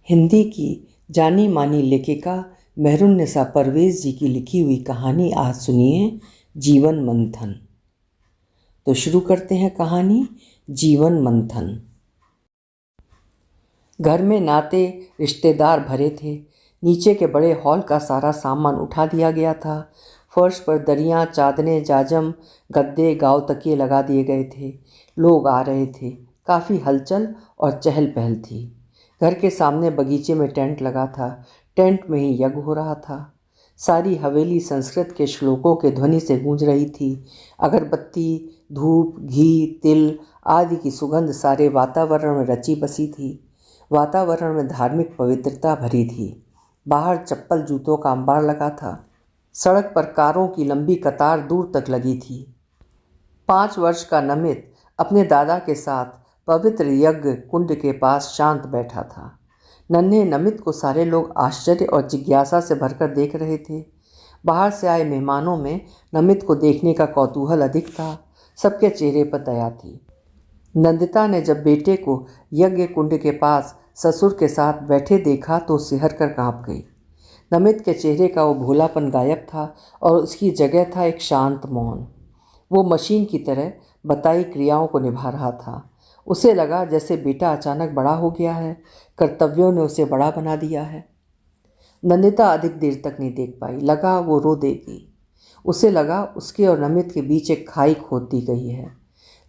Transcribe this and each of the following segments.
हिंदी की जानी मानी लेखिका मेहरुन्निसा परवेज़ जी की लिखी हुई कहानी आज सुनिए, जीवन मंथन। तो शुरू करते हैं कहानी जीवन मंथन। घर में नाते रिश्तेदार भरे थे। नीचे के बड़े हॉल का सारा सामान उठा दिया गया था। फर्श पर दरियां, चादरें, जाजम, गद्दे, गाँव तकिए लगा दिए गए थे। लोग आ रहे थे। काफ़ी हलचल और चहल पहल थी। घर के सामने बगीचे में टेंट लगा था। टेंट में ही यज्ञ हो रहा था। सारी हवेली संस्कृत के श्लोकों के ध्वनि से गूंज रही थी। अगरबत्ती, धूप, घी, तिल आदि की सुगंध सारे वातावरण में रची बसी थी। वातावरण में धार्मिक पवित्रता भरी थी। बाहर चप्पल जूतों का अंबार लगा था। सड़क पर कारों की लंबी कतार दूर तक लगी थी। 5 वर्ष का नमित अपने दादा के साथ पवित्र यज्ञ कुंड के पास शांत बैठा था। नन्हे नमित को सारे लोग आश्चर्य और जिज्ञासा से भरकर देख रहे थे। बाहर से आए मेहमानों में नमित को देखने का कौतूहल अधिक था। सबके चेहरे पर दया थी। नंदिता ने जब बेटे को यज्ञ कुंड के पास ससुर के साथ बैठे देखा तो सिहर कर काँप गई। नमित के चेहरे का वो भोलापन गायब था और उसकी जगह था एक शांत मौन। वो मशीन की तरह बताई क्रियाओं को निभा रहा था। उसे लगा जैसे बेटा अचानक बड़ा हो गया है, कर्तव्यों ने उसे बड़ा बना दिया है। नंदिता अधिक देर तक नहीं देख पाई। लगा वो रो देगी। उसे लगा उसके और नमित के बीच एक खाई खोद दी गई है।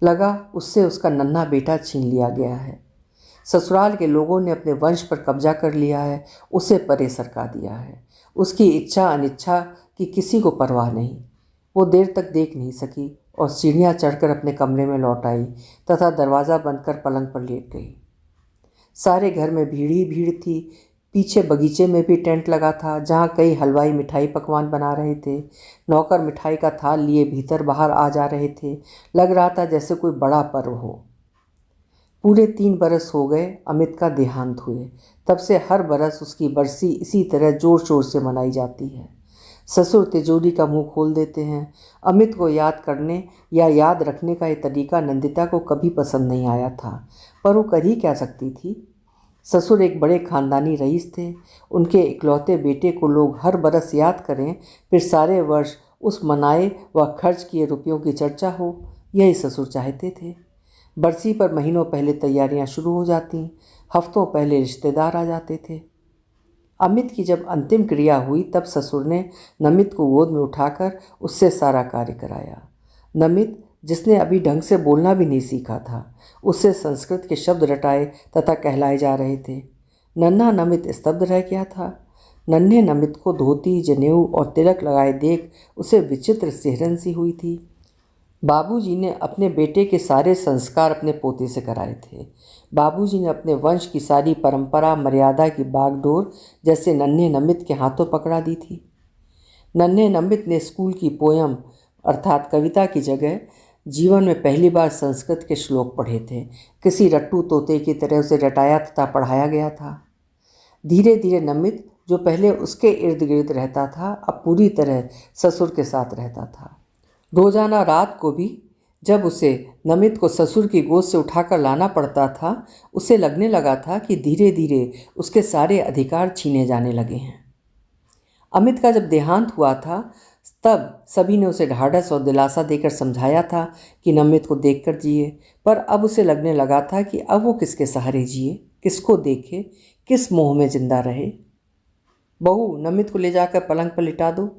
लगा उससे उसका नन्हा बेटा छीन लिया गया है। ससुराल के लोगों ने अपने वंश पर कब्जा कर लिया है, उसे परे सरका दिया है। उसकी इच्छा अनिच्छा की किसी को परवाह नहीं। वो देर तक देख नहीं सकी और सीढ़ियाँ चढ़कर अपने कमरे में लौट आई तथा दरवाज़ा बंद कर पलंग पर लेट गई। सारे घर में भीड़ ही भीड़ थी। पीछे बगीचे में भी टेंट लगा था, जहाँ कई हलवाई मिठाई पकवान बना रहे थे। नौकर मिठाई का थाल लिए भीतर बाहर आ जा रहे थे। लग रहा था जैसे कोई बड़ा पर्व हो। पूरे 3 बरस हो गए अमित का देहांत हुए। तब से हर बरस उसकी बरसी इसी तरह जोर शोर से मनाई जाती है। ससुर तिजोरी का मुंह खोल देते हैं। अमित को याद करने या याद रखने का ये तरीका नंदिता को कभी पसंद नहीं आया था, पर वो कर ही क्या सकती थी। ससुर एक बड़े खानदानी रईस थे। उनके इकलौते बेटे को लोग हर बरस याद करें, फिर सारे वर्ष उस मनाए व खर्च किए रुपयों की चर्चा हो, यही ससुर चाहते थे। बरसी पर महीनों पहले तैयारियां शुरू हो जाती। हफ्तों पहले रिश्तेदार आ जाते थे। अमित की जब अंतिम क्रिया हुई तब ससुर ने नमित को गोद में उठाकर उससे सारा कार्य कराया। नमित, जिसने अभी ढंग से बोलना भी नहीं सीखा था, उससे संस्कृत के शब्द रटाए तथा कहलाए जा रहे थे। नन्हा नमित स्तब्ध रह गया था। नन्हे नमित को धोती, जनेऊ और तिलक लगाए देख उसे विचित्र सिहरन सी हुई थी। बाबूजी ने अपने बेटे के सारे संस्कार अपने पोते से कराए थे। बाबूजी ने अपने वंश की सारी परंपरा मर्यादा की बागडोर जैसे नन्हे नमित के हाथों पकड़ा दी थी। नन्हे नमित ने स्कूल की पोयम अर्थात कविता की जगह जीवन में पहली बार संस्कृत के श्लोक पढ़े थे। किसी रट्टू तोते की तरह उसे रटाया तथा पढ़ाया गया था। धीरे धीरे नमित, जो पहले उसके इर्द गिर्द रहता था, अब पूरी तरह ससुर के साथ रहता था। रोजाना रात को भी जब उसे नमित को ससुर की गोद से उठाकर लाना पड़ता था, उसे लगने लगा था कि धीरे धीरे उसके सारे अधिकार छीने जाने लगे हैं। अमित का जब देहांत हुआ था तब सभी ने उसे ढाढ़स और दिलासा देकर समझाया था कि नमित को देखकर जिए, पर अब उसे लगने लगा था कि अब वो किसके सहारे जिए, किसको देखे, किस मोह में जिंदा रहे। बहू, नमित को ले जाकर पलंग पर लिटा दो,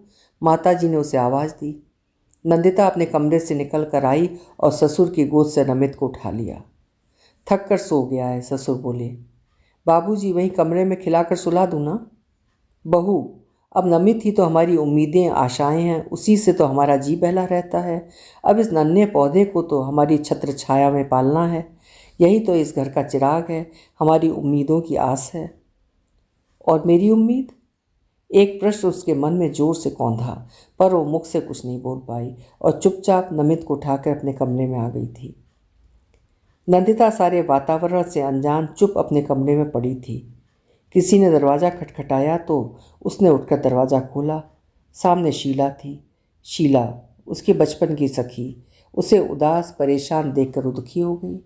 माताजी ने उसे आवाज़ दी। नंदिता अपने कमरे से निकल कर आई और ससुर की गोद से नमित को उठा लिया। थक कर सो गया है, ससुर बोले। बाबूजी, वहीं कमरे में खिलाकर सुला दूँ ना? बहू, अब नमित ही तो हमारी उम्मीदें आशाएं हैं, उसी से तो हमारा जी बहला रहता है। अब इस नन्हे पौधे को तो हमारी छत्र छाया में पालना है। यही तो इस घर का चिराग है, हमारी उम्मीदों की आस है। और मेरी उम्मीद? एक प्रश्न उसके मन में जोर से कौंधा, पर वो मुख से कुछ नहीं बोल पाई और चुपचाप नमित को उठाकर अपने कमरे में आ गई थी। नंदिता सारे वातावरण से अनजान चुप अपने कमरे में पड़ी थी। किसी ने दरवाज़ा खटखटाया तो उसने उठकर दरवाज़ा खोला। सामने शीला थी। शीला, उसके बचपन की सखी, उसे उदास परेशान देखकर वो दुखी हो गई।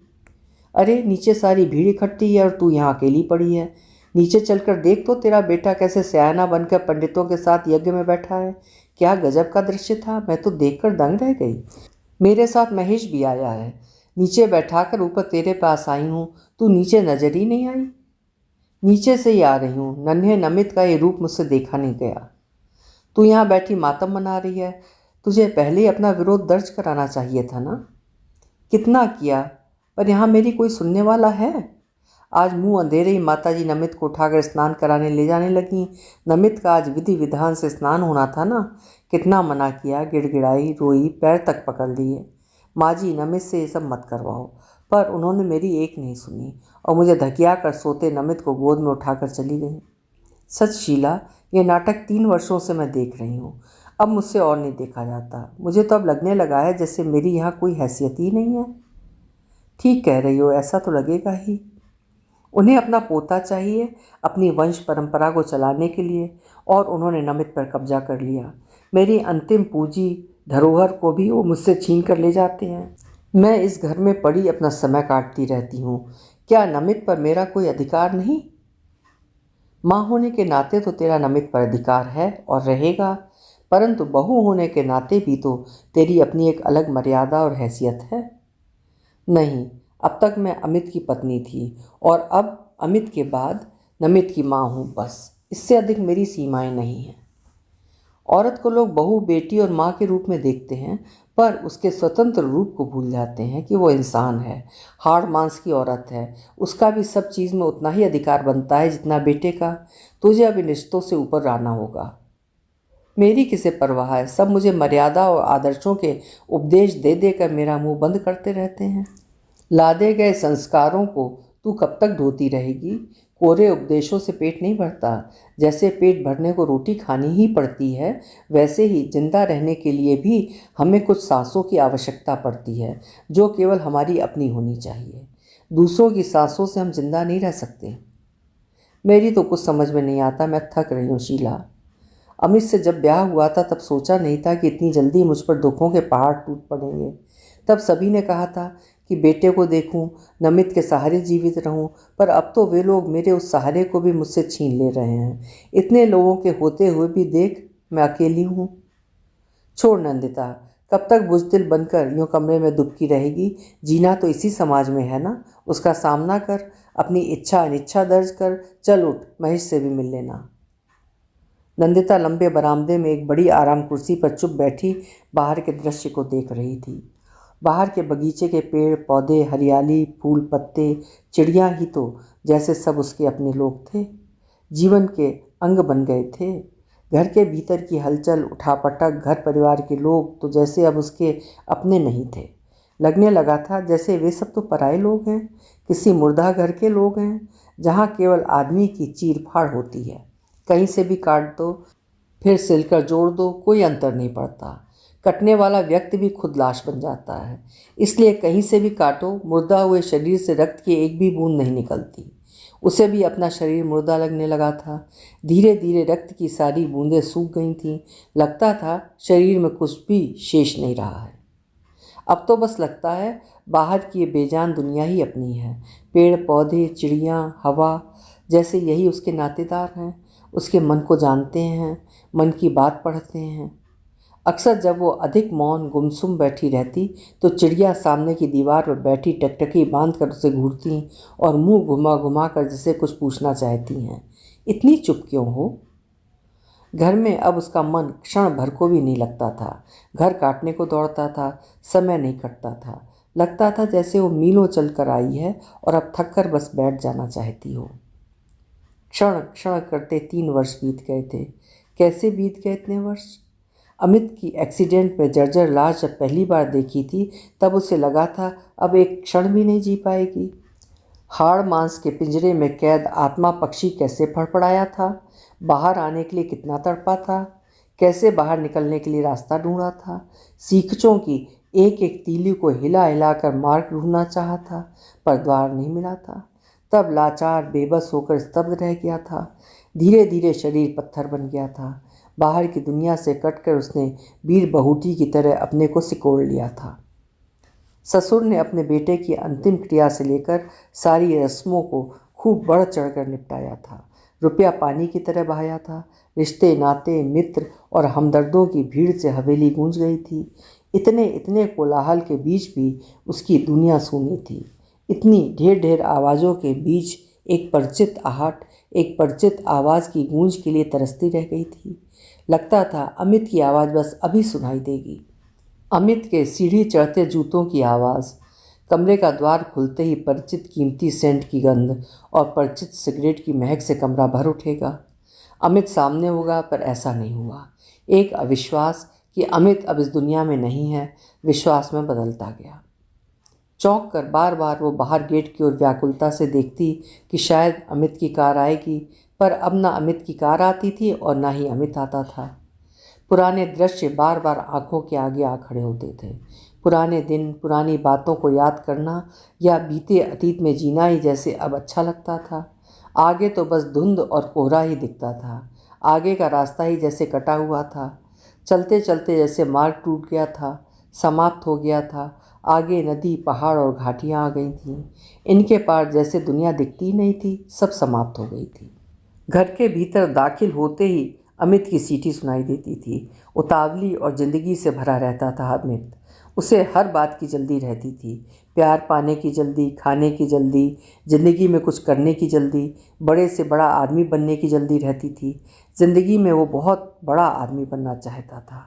अरे, नीचे सारी भीड़ इकट्ठी है और तू यहाँ अकेली पड़ी है। नीचे चलकर देख तो तेरा बेटा कैसे सयाना बनकर पंडितों के साथ यज्ञ में बैठा है। क्या गजब का दृश्य था, मैं तो देखकर दंग रह गई। मेरे साथ महेश भी आया है, नीचे बैठाकर ऊपर तेरे पास आई हूँ, तू नीचे नजर ही नहीं आई। नीचे से ही आ रही हूँ, नन्हे नमित का ये रूप मुझसे देखा नहीं गया। तू यहाँ बैठी मातम मना रही है, तुझे पहले ही अपना विरोध दर्ज कराना चाहिए था ना। कितना किया, पर यहाँ मेरी कोई सुनने वाला है। आज मुंह अंधेरे ही माताजी नमित को उठाकर स्नान कराने ले जाने लगी। नमित का आज विधि विधान से स्नान होना था ना। कितना मना किया, गिड़गिड़ाई, रोई, पैर तक पकड़ लिए। माँ जी, नमित से ये सब मत करवाओ, पर उन्होंने मेरी एक नहीं सुनी और मुझे धकिया कर सोते नमित को गोद में उठाकर चली गई। सच शीला, ये नाटक 3 वर्षों से मैं देख रही हूँ। अब मुझसे और नहीं देखा जाता। मुझे तो अब लगने लगा है जैसे मेरी यहाँ कोई हैसियत ही नहीं है। ठीक कह रही हो, ऐसा तो लगेगा ही। उन्हें अपना पोता चाहिए, अपनी वंश परंपरा को चलाने के लिए, और उन्होंने नमित पर कब्जा कर लिया। मेरी अंतिम पूंजी धरोहर को भी वो मुझसे छीन कर ले जाते हैं। मैं इस घर में पड़ी अपना समय काटती रहती हूँ। क्या नमित पर मेरा कोई अधिकार नहीं? माँ होने के नाते तो तेरा नमित पर अधिकार है और रहेगा, परंतु बहू होने के नाते भी तो तेरी अपनी एक अलग मर्यादा और हैसियत है। नहीं, अब तक मैं अमित की पत्नी थी और अब अमित के बाद नमित की माँ हूँ, बस। इससे अधिक मेरी सीमाएं नहीं हैं। औरत को लोग बहू, बेटी और माँ के रूप में देखते हैं, पर उसके स्वतंत्र रूप को भूल जाते हैं कि वो इंसान है, हाड़ मांस की औरत है। उसका भी सब चीज़ में उतना ही अधिकार बनता है जितना बेटे का। तुझे अब इन रिश्तों से ऊपर रहना होगा। मेरी किसे परवाह है, सब मुझे मर्यादा और आदर्शों के उपदेश दे देकर मेरा मुंह बंद करते रहते हैं। लादे गए संस्कारों को तू कब तक ढोती रहेगी? कोरे उपदेशों से पेट नहीं भरता। जैसे पेट भरने को रोटी खानी ही पड़ती है, वैसे ही जिंदा रहने के लिए भी हमें कुछ सांसों की आवश्यकता पड़ती है, जो केवल हमारी अपनी होनी चाहिए। दूसरों की सांसों से हम जिंदा नहीं रह सकते। मेरी तो कुछ समझ में नहीं आता, मैं थक रही हूँ शीला। अमित से जब ब्याह हुआ था तब सोचा नहीं था कि इतनी जल्दी मुझ पर दुखों के पहाड़ टूट पड़ेंगे। तब सभी ने कहा था कि बेटे को देखूं, नमित के सहारे जीवित रहूं, पर अब तो वे लोग मेरे उस सहारे को भी मुझसे छीन ले रहे हैं। इतने लोगों के होते हुए भी देख, मैं अकेली हूँ। छोड़ नंदिता, कब तक बुज़दिल बनकर यूँ कमरे में दुबकी रहेगी? जीना तो इसी समाज में है ना। उसका सामना कर, अपनी इच्छा अनिच्छा दर्ज कर। चल उठ, महेश से भी मिल लेना। नंदिता लंबे बरामदे में एक बड़ी आराम कुर्सी पर चुप बैठी बाहर के दृश्य को देख रही थी। बाहर के बगीचे के पेड़ पौधे, हरियाली, फूल पत्ते, चिड़ियाँ ही तो जैसे सब उसके अपने लोग थे, जीवन के अंग बन गए थे। घर के भीतर की हलचल, उठापटक, घर परिवार के लोग तो जैसे अब उसके अपने नहीं थे। लगने लगा था जैसे वे सब तो पराए लोग हैं, किसी मुर्दा घर के लोग हैं, जहाँ केवल आदमी की चीर फाड़ होती है। कहीं से भी काट दो, फिर सिलकर जोड़ दो, कोई अंतर नहीं पड़ता। कटने वाला व्यक्ति भी खुद लाश बन जाता है, इसलिए कहीं से भी काटो, मुर्दा हुए शरीर से रक्त की एक भी बूंद नहीं निकलती। उसे भी अपना शरीर मुर्दा लगने लगा था। धीरे धीरे रक्त की सारी बूंदें सूख गई थीं। लगता था शरीर में कुछ भी शेष नहीं रहा है। अब तो बस लगता है बाहर की ये बेजान दुनिया ही अपनी है। पेड़ पौधे, चिड़ियाँ, हवा, जैसे यही उसके नातेदार हैं। उसके मन को जानते हैं, मन की बात पढ़ते हैं। अक्सर जब वो अधिक मौन गुमसुम बैठी रहती तो चिड़िया सामने की दीवार पर बैठी टकटकी बांध कर उसे घूरती और मुंह घुमा घुमा कर जिसे कुछ पूछना चाहती हैं। इतनी चुप क्यों हो? घर में अब उसका मन क्षण भर को भी नहीं लगता था। घर काटने को दौड़ता था, समय नहीं कटता था। लगता था जैसे वो मीलों चल कर आई है और अब थक कर बस बैठ जाना चाहती हो। क्षण क्षण करते 3 वर्ष बीत गए थे। कैसे बीत गए इतने वर्ष? अमित की एक्सीडेंट में जर्जर लाश जब पहली बार देखी थी तब उसे लगा था अब एक क्षण भी नहीं जी पाएगी। हाड़ मांस के पिंजरे में कैद आत्मा पक्षी कैसे फड़फड़ाया था, बाहर आने के लिए कितना तड़पा था, कैसे बाहर निकलने के लिए रास्ता ढूंढा था। सीखचों की एक एक तीली को हिला हिला कर मार्ग ढूंढना चाहा था, पर द्वार नहीं मिला था। तब लाचार बेबस होकर स्तब्ध रह गया था। धीरे धीरे शरीर पत्थर बन गया था। बाहर की दुनिया से कटकर उसने वीर बहूटी की तरह अपने को सिकोड़ लिया था। ससुर ने अपने बेटे की अंतिम क्रिया से लेकर सारी रस्मों को खूब बढ़ चढ़कर निपटाया था। रुपया पानी की तरह बहाया था। रिश्ते नाते मित्र और हमदर्दों की भीड़ से हवेली गूंज गई थी। इतने इतने कोलाहल के बीच भी उसकी दुनिया सूनी थी। इतनी ढेर ढेर आवाज़ों के बीच एक परिचित आहट, एक परिचित आवाज़ की गूंज के लिए तरसती रह गई थी। लगता था अमित की आवाज़ बस अभी सुनाई देगी। अमित के सीढ़ी चढ़ते जूतों की आवाज़, कमरे का द्वार खुलते ही परिचित कीमती सेंट की गंध और परिचित सिगरेट की महक से कमरा भर उठेगा। अमित सामने होगा, पर ऐसा नहीं हुआ। एक अविश्वास कि अमित अब इस दुनिया में नहीं है, विश्वास में बदलता गया। चौंक कर बार बार वो बाहर गेट की ओर व्याकुलता से देखती कि शायद अमित की कार आएगी, पर अब न अमित की कार आती थी और न ही अमित आता था। पुराने दृश्य बार बार आंखों के आगे आ खड़े होते थे। पुराने दिन, पुरानी बातों को याद करना या बीते अतीत में जीना ही जैसे अब अच्छा लगता था। आगे तो बस धुंध और कोहरा ही दिखता था। आगे का रास्ता ही जैसे कटा हुआ था। चलते चलते जैसे मार्ग टूट गया था, समाप्त हो गया था। आगे नदी, पहाड़ और घाटियाँ आ गई थीं। इनके पार जैसे दुनिया दिखती ही नहीं थी, सब समाप्त हो गई थी। घर के भीतर दाखिल होते ही अमित की सीटी सुनाई देती थी। उतावली और ज़िंदगी से भरा रहता था अमित। उसे हर बात की जल्दी रहती थी। प्यार पाने की जल्दी, खाने की जल्दी, ज़िंदगी में कुछ करने की जल्दी, बड़े से बड़ा आदमी बनने की जल्दी रहती थी। ज़िंदगी में वो बहुत बड़ा आदमी बनना चाहता था।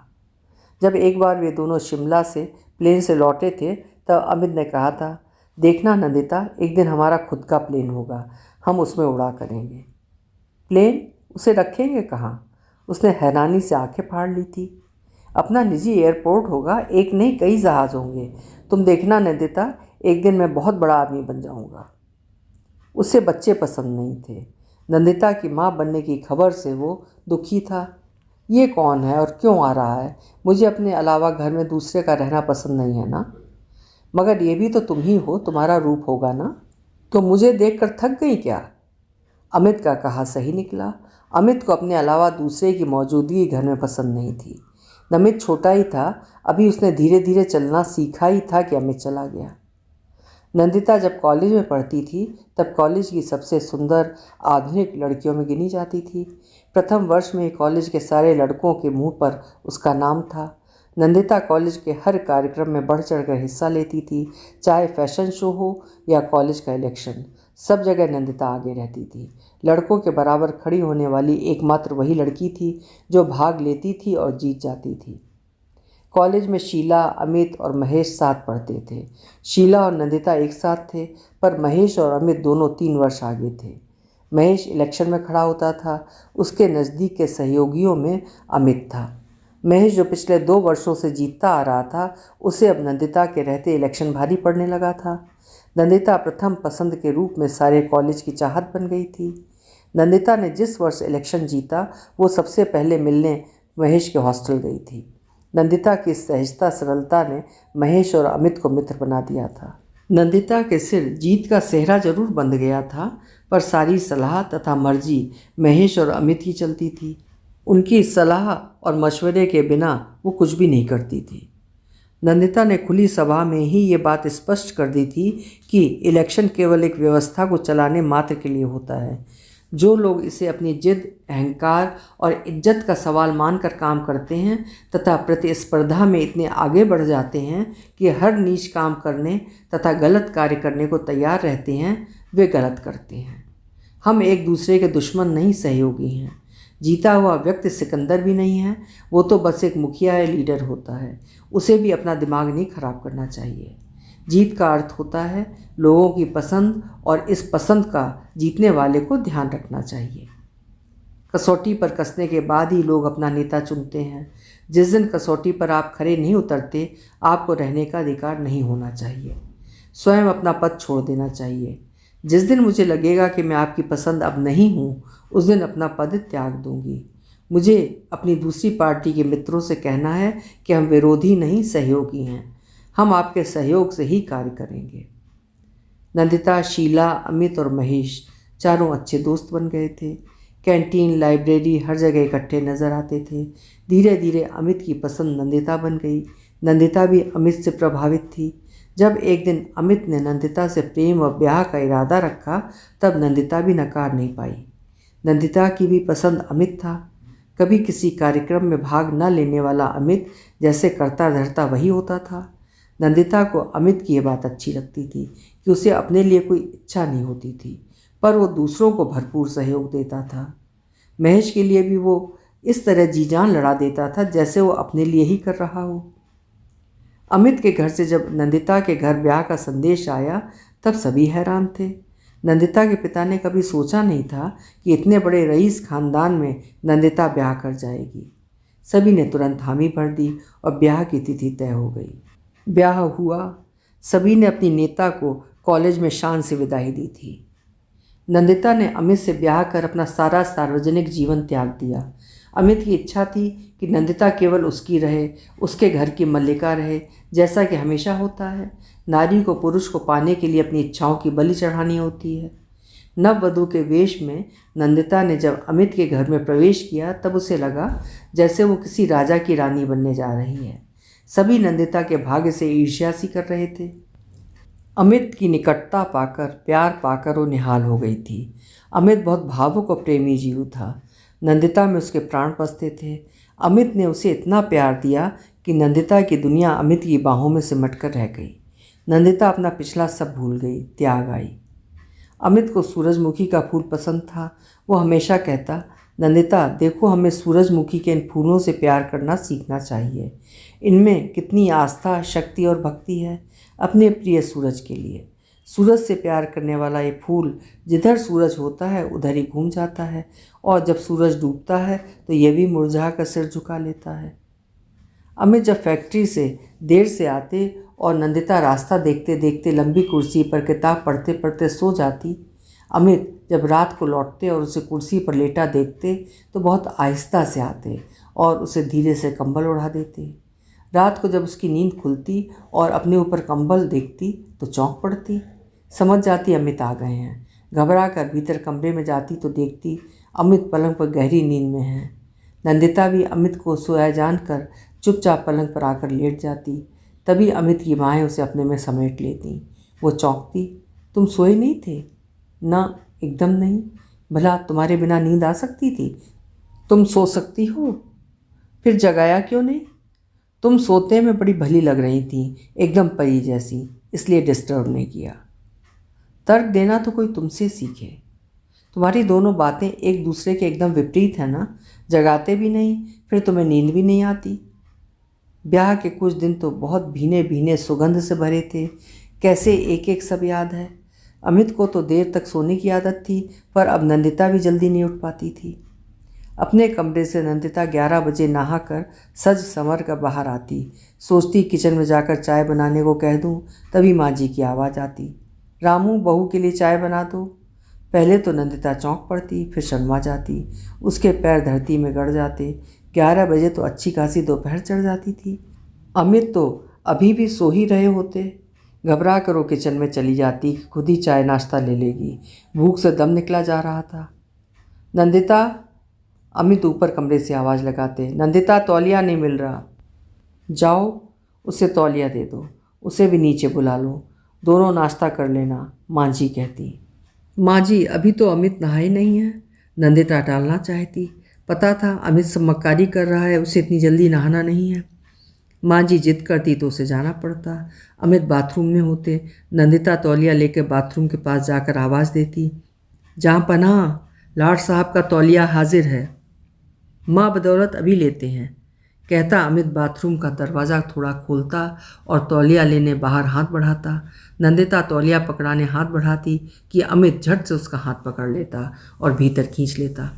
जब एक बार वे दोनों शिमला से प्लेन से लौटे थे, तब अमित ने कहा था, देखना नंदिता, एक दिन हमारा खुद का प्लेन होगा, हम उसमें उड़ा करेंगे। प्लेन? उसे रखेंगे कहाँ? उसने हैरानी से आंखें फाड़ ली थी। अपना निजी एयरपोर्ट होगा, एक नहीं कई जहाज़ होंगे। तुम देखना नंदिता, एक दिन मैं बहुत बड़ा आदमी बन जाऊंगा। उसे बच्चे पसंद नहीं थे। नंदिता की माँ बनने की खबर से वो दुखी था। ये कौन है और क्यों आ रहा है? मुझे अपने अलावा घर में दूसरे का रहना पसंद नहीं है ना। मगर ये भी तो तुम ही हो, तुम्हारा रूप होगा ना। तो मुझे देखकर थक गई क्या? अमित का कहा सही निकला। अमित को अपने अलावा दूसरे की मौजूदगी घर में पसंद नहीं थी। अमित छोटा ही था, अभी उसने धीरे धीरे चलना सीखा ही था कि अमित चला गया। नंदिता जब कॉलेज में पढ़ती थी, तब कॉलेज की सबसे सुंदर आधुनिक लड़कियों में गिनी जाती थी। प्रथम वर्ष में कॉलेज के सारे लड़कों के मुंह पर उसका नाम था। नंदिता कॉलेज के हर कार्यक्रम में बढ़ चढ़कर हिस्सा लेती थी, चाहे फैशन शो हो या कॉलेज का इलेक्शन। सब जगह नंदिता आगे रहती थी। लड़कों के बराबर खड़ी होने वाली एकमात्र वही लड़की थी जो भाग लेती थी और जीत जाती थी। कॉलेज में शीला, अमित और महेश साथ पढ़ते थे। शीला और नंदिता एक साथ थे, पर महेश और अमित दोनों 3 वर्ष आगे थे। महेश इलेक्शन में खड़ा होता था, उसके नज़दीक के सहयोगियों में अमित था। महेश जो पिछले 2 वर्षों से जीतता आ रहा था, उसे अब नंदिता के रहते इलेक्शन भारी पड़ने लगा था। नंदिता प्रथम पसंद के रूप में सारे कॉलेज की चाहत बन गई थी। नंदिता ने जिस वर्ष इलेक्शन जीता, वो सबसे पहले मिलने महेश के हॉस्टल गई थी। नंदिता की सहजता सरलता ने महेश और अमित को मित्र बना दिया था। नंदिता के सिर जीत का सेहरा जरूर बंध गया था, पर सारी सलाह तथा मर्जी महेश और अमित की चलती थी। उनकी सलाह और मशवरे के बिना वो कुछ भी नहीं करती थी। नंदिता ने खुली सभा में ही ये बात स्पष्ट कर दी थी कि इलेक्शन केवल एक व्यवस्था को चलाने मात्र के लिए होता है। जो लोग इसे अपनी जिद, अहंकार और इज्जत का सवाल मानकर काम करते हैं तथा प्रतिस्पर्धा में इतने आगे बढ़ जाते हैं कि हर नीच काम करने तथा गलत कार्य करने को तैयार रहते हैं, वे गलत करते हैं। हम एक दूसरे के दुश्मन नहीं, सहयोगी हैं। जीता हुआ व्यक्ति सिकंदर भी नहीं है, वो तो बस एक मुखिया या लीडर होता है। उसे भी अपना दिमाग नहीं खराब करना चाहिए। जीत का अर्थ होता है लोगों की पसंद, और इस पसंद का जीतने वाले को ध्यान रखना चाहिए। कसौटी पर कसने के बाद ही लोग अपना नेता चुनते हैं। जिस दिन कसौटी पर आप खरे नहीं उतरते, आपको रहने का अधिकार नहीं होना चाहिए। स्वयं अपना पद छोड़ देना चाहिए। जिस दिन मुझे लगेगा कि मैं आपकी पसंद अब नहीं हूँ, उस दिन अपना पद त्याग दूंगी। मुझे अपनी दूसरी पार्टी के मित्रों से कहना है कि हम विरोधी नहीं, सहयोगी हैं। हम आपके सहयोग से ही कार्य करेंगे। नंदिता, शीला, अमित और महेश चारों अच्छे दोस्त बन गए थे। कैंटीन, लाइब्रेरी, हर जगह इकट्ठे नजर आते थे। धीरे धीरे अमित की पसंद नंदिता बन गई। नंदिता भी अमित से प्रभावित थी। जब एक दिन अमित ने नंदिता से प्रेम और ब्याह का इरादा रखा तब नंदिता भी नकार नहीं पाई। नंदिता की भी पसंद अमित था। कभी किसी कार्यक्रम में भाग न लेने वाला अमित जैसे करता धरता वही होता था। नंदिता को अमित की यह बात अच्छी लगती थी कि उसे अपने लिए कोई इच्छा नहीं होती थी, पर वो दूसरों को भरपूर सहयोग देता था। महेश के लिए भी वो इस तरह जी जान लड़ा देता था जैसे वो अपने लिए ही कर रहा हो। अमित के घर से जब नंदिता के घर ब्याह का संदेश आया तब सभी हैरान थे। नंदिता के पिता ने कभी सोचा नहीं था कि इतने बड़े रईस खानदान में नंदिता ब्याह कर जाएगी। सभी ने तुरंत हामी भर दी और ब्याह की तिथि तय हो गई। ब्याह हुआ। सभी ने अपनी नेता को कॉलेज में शान से विदाई दी थी। नंदिता ने अमित से ब्याह कर अपना सारा सार्वजनिक जीवन त्याग दिया। अमित की इच्छा थी कि नंदिता केवल उसकी रहे, उसके घर की मल्लिका रहे, जैसा कि हमेशा होता है। नारी को पुरुष को पाने के लिए अपनी इच्छाओं की बलि चढ़ानी होती है। नववधू के वेश में नंदिता ने जब अमित के घर में प्रवेश किया तब उसे लगा जैसे वो किसी राजा की रानी बनने जा रही है। सभी नंदिता के भाग्य से ईर्ष्या सी कर रहे थे। अमित की निकटता पाकर, प्यार पाकर वो निहाल हो गई थी। अमित बहुत भावुक और प्रेमी जीव था। नंदिता में उसके प्राण बसते थे। अमित ने उसे इतना प्यार दिया कि नंदिता की दुनिया अमित की बाहों में सिमट कर रह गई। नंदिता अपना पिछला सब भूल गई, त्याग आई। अमित को सूरजमुखी का फूल पसंद था। वो हमेशा कहता, नंदिता देखो, हमें सूरजमुखी के इन फूलों से प्यार करना सीखना चाहिए। इनमें कितनी आस्था, शक्ति और भक्ति है अपने प्रिय सूरज के लिए। सूरज से प्यार करने वाला ये फूल जिधर सूरज होता है उधर ही घूम जाता है, और जब सूरज डूबता है तो ये भी मुरझा कर सिर झुका लेता है। अमित जब फैक्ट्री से देर से आते और नंदिता रास्ता देखते देखते लंबी कुर्सी पर किताब पढ़ते पढ़ते सो जाती, अमित जब रात को लौटते और उसे कुर्सी पर लेटा देखते तो बहुत आहिस्ता से आते और उसे धीरे से कंबल ओढ़ा देते। रात को जब उसकी नींद खुलती और अपने ऊपर कंबल देखती तो चौंक पड़ती, समझ जाती अमित आ गए हैं। घबरा कर भीतर कमरे में जाती तो देखती अमित पलंग पर गहरी नींद में है। नंदिता भी अमित को सोया जानकर चुपचाप पलंग पर आकर लेट जाती। तभी अमित की माएँ उसे अपने में समेट लेती। वो चौंकती, तुम सोए नहीं थे? ना, एकदम नहीं। भला तुम्हारे बिना नींद आ सकती थी? तुम सो सकती हो, फिर जगाया क्यों नहीं? तुम सोते में बड़ी भली लग रही थी, एकदम परी जैसी, इसलिए डिस्टर्ब नहीं किया। तर्क देना तो कोई तुमसे सीखे। तुम्हारी दोनों बातें एक दूसरे के एकदम विपरीत है ना। जगाते भी नहीं, फिर तुम्हें नींद भी नहीं आती। ब्याह के कुछ दिन तो बहुत भीने भीने सुगंध से भरे थे। कैसे एक एक सब याद है। अमित को तो देर तक सोने की आदत थी, पर अब नंदिता भी जल्दी नहीं उठ पाती थी। अपने कमरे से नंदिता 11 बजे नहाकर सज संवर कर बाहर आती। सोचती किचन में जाकर चाय बनाने को कह दूं, तभी माँ जी की आवाज़ आती, रामू बहू के लिए चाय बना दो। पहले तो नंदिता चौंक पड़ती, फिर शर्मा जाती। उसके पैर धरती में गड़ जाते। 11 बजे तो अच्छी खासी दोपहर चढ़ जाती थी। अमित तो अभी भी सो ही रहे होते। घबरा कर वो किचन में चली जाती, खुद ही चाय नाश्ता ले लेगी। भूख से दम निकला जा रहा था। नंदिता, अमित ऊपर कमरे से आवाज़ लगाते, नंदिता तौलिया नहीं मिल रहा। जाओ उसे तौलिया दे दो, उसे भी नीचे बुला लो, दोनों नाश्ता कर लेना, माँ जी कहती। माँ जी, अभी तो अमित नहाई नहीं है। नंदिता टालना चाहती। पता था अमित सब मक्कारी कर रहा है, उसे इतनी जल्दी नहाना नहीं है। माँ जी जिद करती तो उसे जाना पड़ता। अमित बाथरूम में होते। नंदिता तौलिया लेकर बाथरूम के पास जाकर आवाज़ देती, जहाँ पनाह, लाड साहब का तौलिया हाजिर है। माँ बदौलत अभी लेते हैं, कहता अमित बाथरूम का दरवाज़ा थोड़ा खोलता और तौलिया लेने बाहर हाथ बढ़ाता। नंदिता तौलिया पकड़ाने हाथ बढ़ाती कि अमित झट से उसका हाथ पकड़ लेता और भीतर खींच लेता।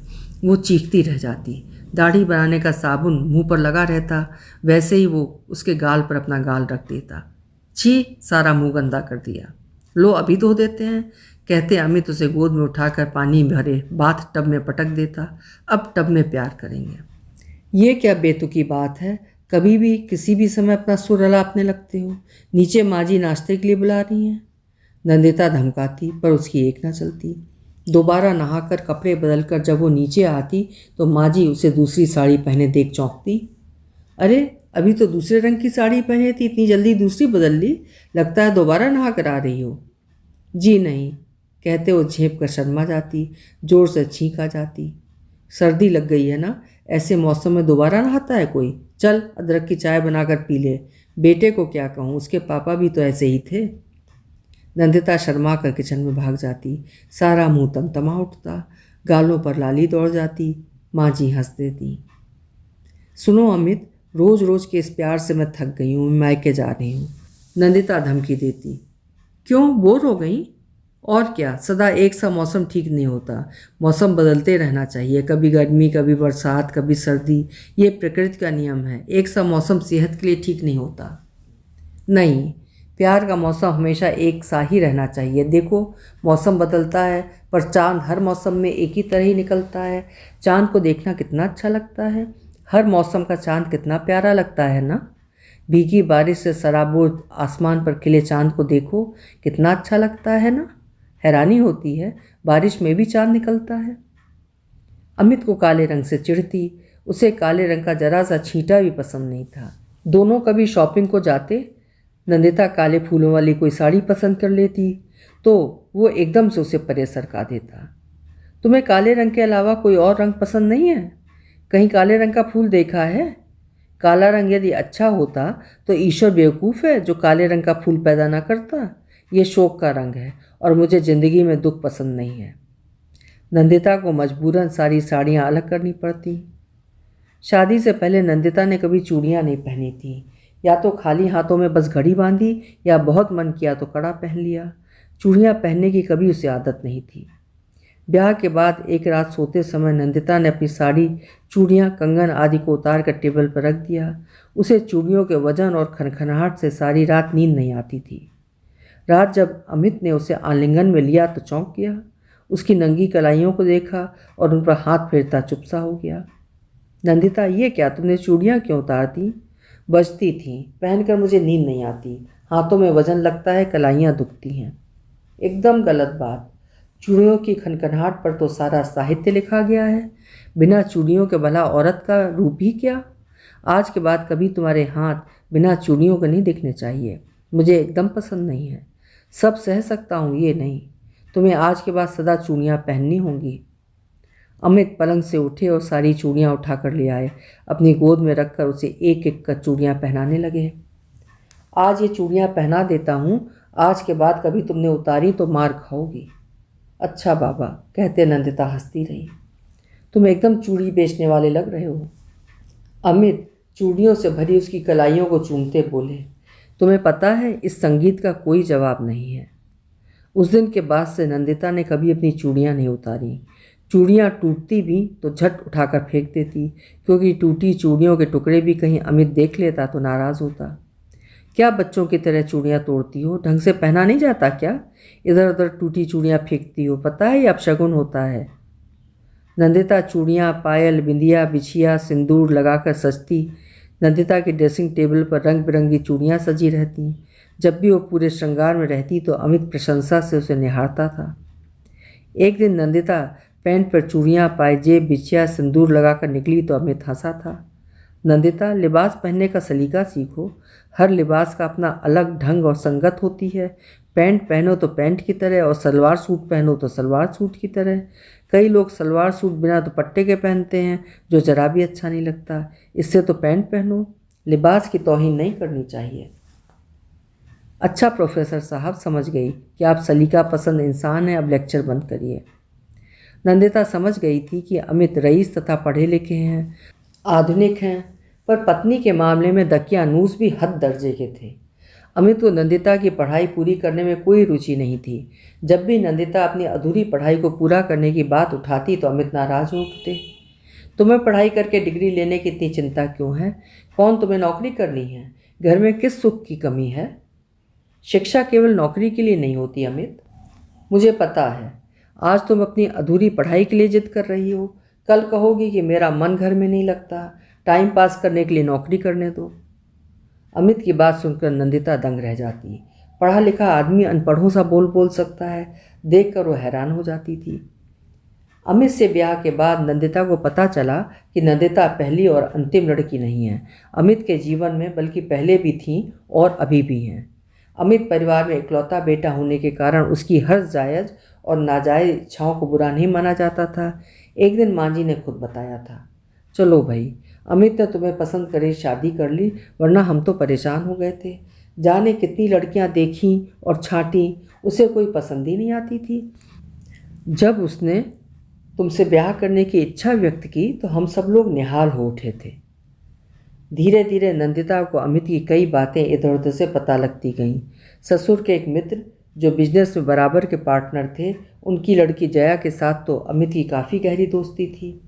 वो चीखती रह जाती। दाढ़ी बनाने का साबुन मुंह पर लगा रहता, वैसे ही वो उसके गाल पर अपना गाल रख देता। छी, सारा मुंह गंदा कर दिया, लो अभी धो देते हैं, कहते अमित उसे गोद में उठाकर पानी भरे बाथ टब में पटक देता। अब टब में प्यार करेंगे। ये क्या बेतुकी बात है, कभी भी किसी भी समय अपना सुर अलापने लगते हो। नीचे माँ जी नाश्ते के लिए बुला रही हैं। नंदिता धमकाती, पर उसकी एक न चलती। दोबारा नहाकर कपड़े बदलकर जब वो नीचे आती तो माँ जी उसे दूसरी साड़ी पहने देख चौंकती। अरे अभी तो दूसरे रंग की साड़ी पहनी थी, इतनी जल्दी दूसरी बदल ली? लगता है दोबारा नहा कर आ रही हो। जी नहीं, कहते वो झेप कर शर्मा जाती, जोर से छींक आ जाती। सर्दी लग गई है ना, ऐसे मौसम में दोबारा नहाता है कोई? चल अदरक की चाय बनाकर पी ले। बेटे को क्या कहूँ, उसके पापा भी तो ऐसे ही थे। नंदिता शर्मा कर किचन में भाग जाती, सारा मुंह तमतमा उठता, गालों पर लाली दौड़ जाती। माँ जी हंस देती। सुनो अमित, रोज रोज के इस प्यार से मैं थक गई हूँ, मैं मायके जा रही हूँ। नंदिता धमकी देती। क्यों, बोर हो गई? और क्या, सदा एक सा मौसम ठीक नहीं होता, मौसम बदलते रहना चाहिए, कभी गर्मी कभी बरसात कभी सर्दी, ये प्रकृति का नियम है। एक सा मौसम सेहत के लिए ठीक नहीं होता। नहीं, प्यार का मौसम हमेशा एक सा ही रहना चाहिए। देखो, मौसम बदलता है पर चांद हर मौसम में एक ही तरह ही निकलता है। चांद को देखना कितना अच्छा लगता है, हर मौसम का चांद कितना प्यारा लगता है ना। भीगी बारिश से सराबोर आसमान पर खिले चांद को देखो, कितना अच्छा लगता है ना। हैरानी होती है, बारिश में भी चांद निकलता है। अमित को काले रंग से चिढ़ती, उसे काले रंग का जरा सा छींटा भी पसंद नहीं था। दोनों कभी शॉपिंग को जाते, नंदिता काले फूलों वाली कोई साड़ी पसंद कर लेती तो वो एकदम से उसे परे सरका देता। तुम्हें काले रंग के अलावा कोई और रंग पसंद नहीं है? कहीं काले रंग का फूल देखा है? काला रंग यदि अच्छा होता तो ईश्वर बेवकूफ़ है जो काले रंग का फूल पैदा ना करता। ये शोक का रंग है और मुझे ज़िंदगी में दुख पसंद नहीं है। नंदिता को मजबूरन सारी साड़ियाँ अलग करनी पड़ती। शादी से पहले नंदिता ने कभी चूड़ियाँ नहीं पहनी थी, या तो खाली हाथों में बस घड़ी बांधी या बहुत मन किया तो कड़ा पहन लिया। चूड़ियाँ पहनने की कभी उसे आदत नहीं थी। ब्याह के बाद एक रात सोते समय नंदिता ने अपनी साड़ी, चूड़ियाँ, कंगन आदि को उतार कर टेबल पर रख दिया। उसे चूड़ियों के वजन और खनखनाहट से सारी रात नींद नहीं आती थी। रात जब अमित ने उसे आलिंगन में लिया तो चौंक गया। उसकी नंगी कलाइयों को देखा और उन पर हाथ फेरता चुप सा हो गया। नंदिता, ये क्या, तुमने चूड़ियाँ क्यों उतार दी? बजती थीं, पहनकर मुझे नींद नहीं आती, हाथों में वजन लगता है, कलाइयाँ दुखती हैं। एकदम गलत बात। चूड़ियों की खनखनाहट पर तो सारा साहित्य लिखा गया है। बिना चूड़ियों के भला औरत का रूप ही क्या? आज के बाद कभी तुम्हारे हाथ बिना चूड़ियों के नहीं दिखने चाहिए। मुझे एकदम पसंद नहीं है। सब सह सकता हूँ, ये नहीं। तुम्हें आज के बाद सदा चूड़ियाँ पहननी होंगी। अमित पलंग से उठे और सारी चूड़ियाँ उठा कर ले आए। अपनी गोद में रखकर उसे एक एक कर चूड़ियाँ पहनाने लगे। आज ये चूड़ियाँ पहना देता हूँ, आज के बाद कभी तुमने उतारी तो मार खाओगी। अच्छा बाबा, कहते नंदिता हंसती रही। तुम एकदम चूड़ी बेचने वाले लग रहे हो। अमित चूड़ियों से भरी उसकी कलाइयों को चूमते बोले। तुम्हें पता है, इस संगीत का कोई जवाब नहीं है। उस दिन के बाद से नंदिता ने कभी अपनी चूड़ियाँ नहीं उतारी। चूड़ियाँ टूटती भी तो झट उठाकर फेंक देती, क्योंकि टूटी चूड़ियों के टुकड़े भी कहीं अमित देख लेता तो नाराज़ होता। क्या बच्चों की तरह चूड़ियाँ तोड़ती हो? ढंग से पहना नहीं जाता क्या? इधर उधर टूटी चूड़ियाँ फेंकती हो, पता है ये अपशगुन होता है। नंदिता चूड़ियाँ, पायल, बिंदिया, बिछिया, सिंदूर लगाकर सजती। नंदिता की ड्रेसिंग टेबल पर रंग बिरंगी चूड़ियाँ सजी रहती। जब भी वो पूरे श्रृंगार में रहती तो अमित प्रशंसा से उसे निहारता था। एक दिन नंदिता पैंट पर चूड़ियाँ, पायजेब, बिछिया, सिंदूर लगाकर निकली तो अमित हंसा था। नंदिता, लिबास पहनने का सलीका सीखो। हर लिबास का अपना अलग ढंग और संगत होती है। पैंट पहनो तो पैंट की तरह और सलवार सूट पहनो तो सलवार सूट की तरह। कई लोग सलवार सूट बिना दुपट्टे के पहनते हैं, जो जरा भी अच्छा नहीं लगता। इससे तो पैंट पहनो। लिबास की तौहीन नहीं करनी चाहिए। अच्छा प्रोफेसर साहब, समझ गई कि आप सलीका पसंद इंसान हैं, अब लेक्चर बंद करिए। नंदिता समझ गई थी कि अमित रईस तथा पढ़े लिखे हैं, आधुनिक हैं, पर पत्नी के मामले में दकियानूस भी हद दर्जे के थे। अमित को नंदिता की पढ़ाई पूरी करने में कोई रुचि नहीं थी। जब भी नंदिता अपनी अधूरी पढ़ाई को पूरा करने की बात उठाती तो अमित नाराज हो उठते। तुम्हें पढ़ाई करके डिग्री लेने की इतनी चिंता क्यों है? कौन तुम्हें नौकरी करनी है? घर में किस सुख की कमी है? शिक्षा केवल नौकरी के लिए नहीं होती अमित। मुझे पता है। आज तुम अपनी अधूरी पढ़ाई के लिए जिद कर रही हो, कल कहोगी कि मेरा मन घर में नहीं लगता, टाइम पास करने के लिए नौकरी करने दो। अमित की बात सुनकर नंदिता दंग रह जाती। पढ़ा लिखा आदमी अनपढ़ों सा बोल सकता है, देखकर वो हैरान हो जाती थी। अमित से ब्याह के बाद नंदिता को पता चला कि नंदिता पहली और अंतिम लड़की नहीं है अमित के जीवन में, बल्कि पहले भी थी और अभी भी हैं। अमित परिवार में इकलौता बेटा होने के कारण उसकी हर जायज़ और नाजायज़ इच्छाओं को बुरा नहीं माना जाता था। एक दिन माँ जी ने खुद बताया था, चलो भाई, अमित ने तुम्हें पसंद करे शादी कर ली, वरना हम तो परेशान हो गए थे। जाने कितनी लड़कियां देखीं और छांटी, उसे कोई पसंद ही नहीं आती थी। जब उसने तुमसे ब्याह करने की इच्छा व्यक्त की तो हम सब लोग निहाल हो उठे थे। धीरे धीरे नंदिता को अमित की कई बातें इधर उधर से पता लगती गईं। ससुर के एक मित्र जो बिजनेस में बराबर के पार्टनर थे, उनकी लड़की जया के साथ तो अमित की काफ़ी गहरी दोस्ती थी।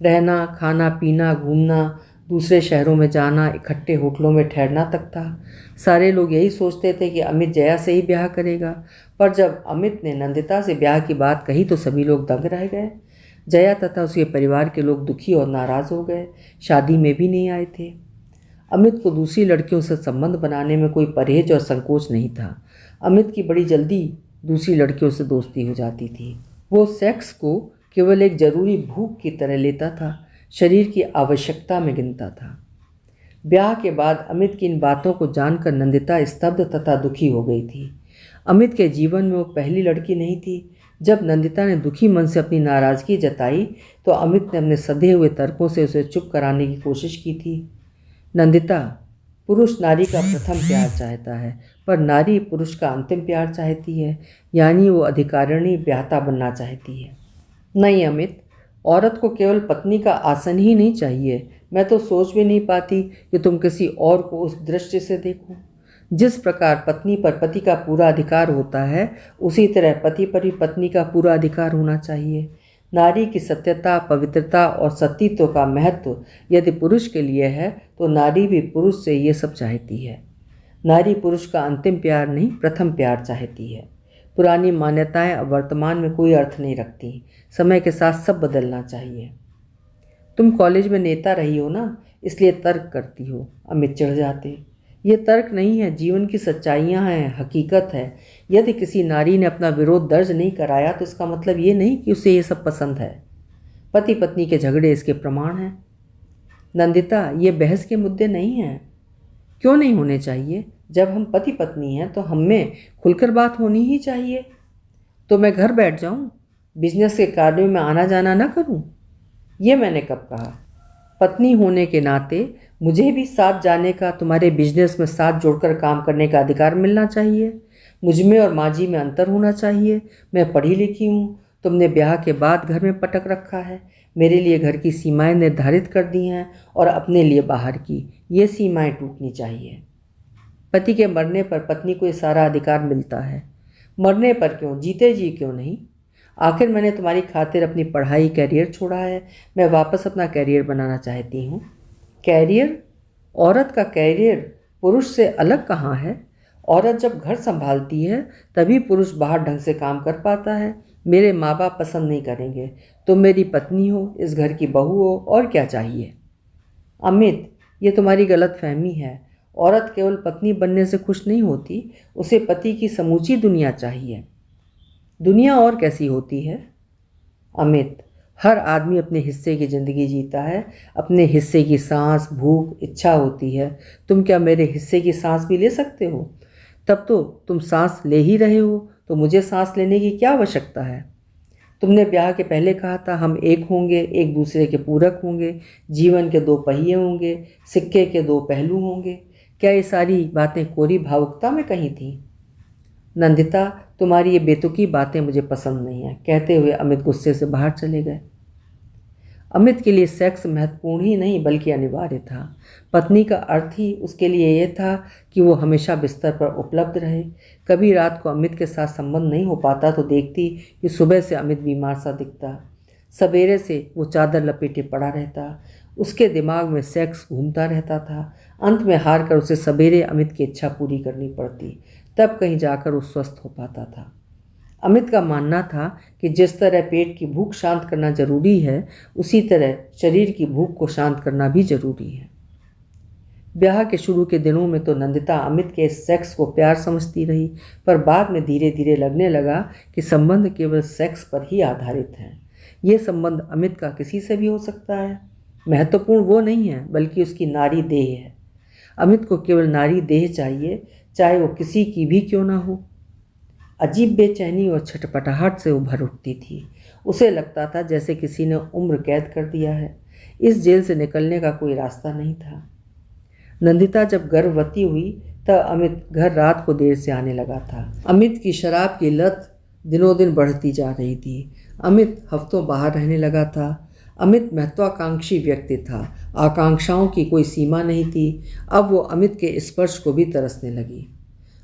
रहना, खाना पीना, घूमना, दूसरे शहरों में जाना, इकट्ठे होटलों में ठहरना तक था। सारे लोग यही सोचते थे कि अमित जया से ही ब्याह करेगा, पर जब अमित ने नंदिता से ब्याह की बात कही तो सभी लोग दंग रह गए। जया तथा उसके परिवार के लोग दुखी और नाराज़ हो गए, शादी में भी नहीं आए थे। अमित को दूसरी लड़कियों से संबंध बनाने में कोई परहेज और संकोच नहीं था। अमित की बड़ी जल्दी दूसरी लड़कियों से दोस्ती हो जाती थी। वो सेक्स को केवल एक ज़रूरी भूख की तरह लेता था, शरीर की आवश्यकता में गिनता था। ब्याह के बाद अमित की इन बातों को जानकर नंदिता स्तब्ध तथा दुखी हो गई थी। अमित के जीवन में वो पहली लड़की नहीं थी। जब नंदिता ने दुखी मन से अपनी नाराज़गी जताई तो अमित ने अपने सधे हुए तर्कों से उसे चुप कराने की कोशिश की थी। नंदिता, पुरुष नारी का प्रथम प्यार चाहता है, पर नारी पुरुष का अंतिम प्यार चाहती है, यानी वो अधिकारिणी ब्याहता बनना चाहती है। नहीं अमित, औरत को केवल पत्नी का आसन ही नहीं चाहिए। मैं तो सोच भी नहीं पाती कि तुम किसी और को उस दृष्टि से देखो। जिस प्रकार पत्नी पर पति का पूरा अधिकार होता है, उसी तरह पति पर भी पत्नी का पूरा अधिकार होना चाहिए। नारी की सत्यता, पवित्रता और सतीत्व का महत्व यदि पुरुष के लिए है तो नारी भी पुरुष से ये सब चाहती है। नारी पुरुष का अंतिम प्यार नहीं, प्रथम प्यार चाहती है। पुरानी मान्यताएं अब वर्तमान में कोई अर्थ नहीं रखती। समय के साथ सब बदलना चाहिए। तुम कॉलेज में नेता रही हो ना, इसलिए तर्क करती हो। अमित चिढ़ जाते। ये तर्क नहीं है, जीवन की सच्चाइयाँ हैं, हकीकत है। यदि किसी नारी ने अपना विरोध दर्ज नहीं कराया तो इसका मतलब ये नहीं कि उसे ये सब पसंद है। पति पत्नी के झगड़े इसके प्रमाण हैं। नंदिता, ये बहस के मुद्दे नहीं हैं। क्यों नहीं होने चाहिए? जब हम पति पत्नी हैं तो हम में खुलकर बात होनी ही चाहिए। तो मैं घर बैठ जाऊं, बिजनेस के कार्यों में आना जाना ना करूं? ये मैंने कब कहा? पत्नी होने के नाते मुझे भी साथ जाने का, तुम्हारे बिजनेस में साथ जोड़कर काम करने का अधिकार मिलना चाहिए। मुझमें और माँ जी में अंतर होना चाहिए। मैं पढ़ी लिखी हूँ, तुमने ब्याह के बाद घर में पटक रखा है। मेरे लिए घर की सीमाएं निर्धारित कर दी हैं और अपने लिए बाहर की। ये सीमाएं टूटनी चाहिए। पति के मरने पर पत्नी को ये सारा अधिकार मिलता है। मरने पर क्यों, जीते जी क्यों नहीं? आखिर मैंने तुम्हारी खातिर अपनी पढ़ाई, कैरियर छोड़ा है। मैं वापस अपना कैरियर बनाना चाहती हूँ। कैरियर? औरत का कैरियर पुरुष से अलग कहाँ है? औरत जब घर संभालती है तभी पुरुष बाहर ढंग से काम कर पाता है। मेरे माँ बाप पसंद नहीं करेंगे। तुम मेरी पत्नी हो, इस घर की बहू हो, और क्या चाहिए? अमित, ये तुम्हारी गलत फहमी है। औरत केवल पत्नी बनने से खुश नहीं होती, उसे पति की समूची दुनिया चाहिए। दुनिया और कैसी होती है? अमित, हर आदमी अपने हिस्से की ज़िंदगी जीता है। अपने हिस्से की सांस, भूख, इच्छा होती है। तुम क्या मेरे हिस्से की सांस भी ले सकते हो? तब तो तुम सांस ले ही रहे हो, तो मुझे सांस लेने की क्या आवश्यकता है? तुमने ब्याह के पहले कहा था हम एक होंगे, एक दूसरे के पूरक होंगे, जीवन के दो पहिए होंगे, सिक्के के दो पहलू होंगे। क्या ये सारी बातें कोरी भावुकता में कही थी? नंदिता, तुम्हारी ये बेतुकी बातें मुझे पसंद नहीं हैं। कहते हुए अमित गुस्से से बाहर चले गए। अमित के लिए सेक्स महत्वपूर्ण ही नहीं बल्कि अनिवार्य था। पत्नी का अर्थ ही उसके लिए यह था कि वो हमेशा बिस्तर पर उपलब्ध रहे। कभी रात को अमित के साथ संबंध नहीं हो पाता तो देखती कि सुबह से अमित बीमार सा दिखता। सवेरे से वो चादर लपेटे पड़ा रहता। उसके दिमाग में सेक्स घूमता रहता था। अंत में हार कर उसे सवेरे अमित की इच्छा पूरी करनी पड़ती, तब कहीं जाकर वो स्वस्थ हो पाता था। अमित का मानना था कि जिस तरह पेट की भूख शांत करना जरूरी है, उसी तरह शरीर की भूख को शांत करना भी जरूरी है। ब्याह के शुरू के दिनों में तो नंदिता अमित के सेक्स को प्यार समझती रही, पर बाद में धीरे धीरे लगने लगा कि संबंध केवल सेक्स पर ही आधारित है। ये संबंध अमित का किसी से भी हो सकता है। महत्वपूर्ण वो नहीं है बल्कि उसकी नारी देह है। अमित को केवल नारी देह चाहिए, चाहे वो किसी की भी क्यों ना हो। अजीब बेचैनी और छटपटाहट से वो भर उठती थी। उसे लगता था जैसे किसी ने उम्र कैद कर दिया है। इस जेल से निकलने का कोई रास्ता नहीं था। नंदिता जब गर्भवती हुई तब अमित घर रात को देर से आने लगा था। अमित की शराब की लत दिनों दिन बढ़ती जा रही थी। अमित हफ्तों बाहर रहने लगा था। अमित महत्वाकांक्षी व्यक्ति था। आकांक्षाओं की कोई सीमा नहीं थी। अब वो अमित के स्पर्श को भी तरसने लगी।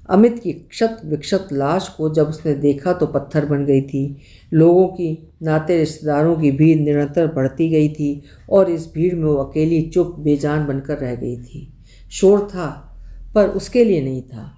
अमित की क्षत विक्षत लाश को जब उसने देखा तो पत्थर बन गई थी। लोगों की, नाते रिश्तेदारों की भीड़ निरंतर बढ़ती गई थी और इस भीड़ में वो अकेली चुप बेजान बनकर रह गई थी। शोर था पर उसके लिए नहीं था।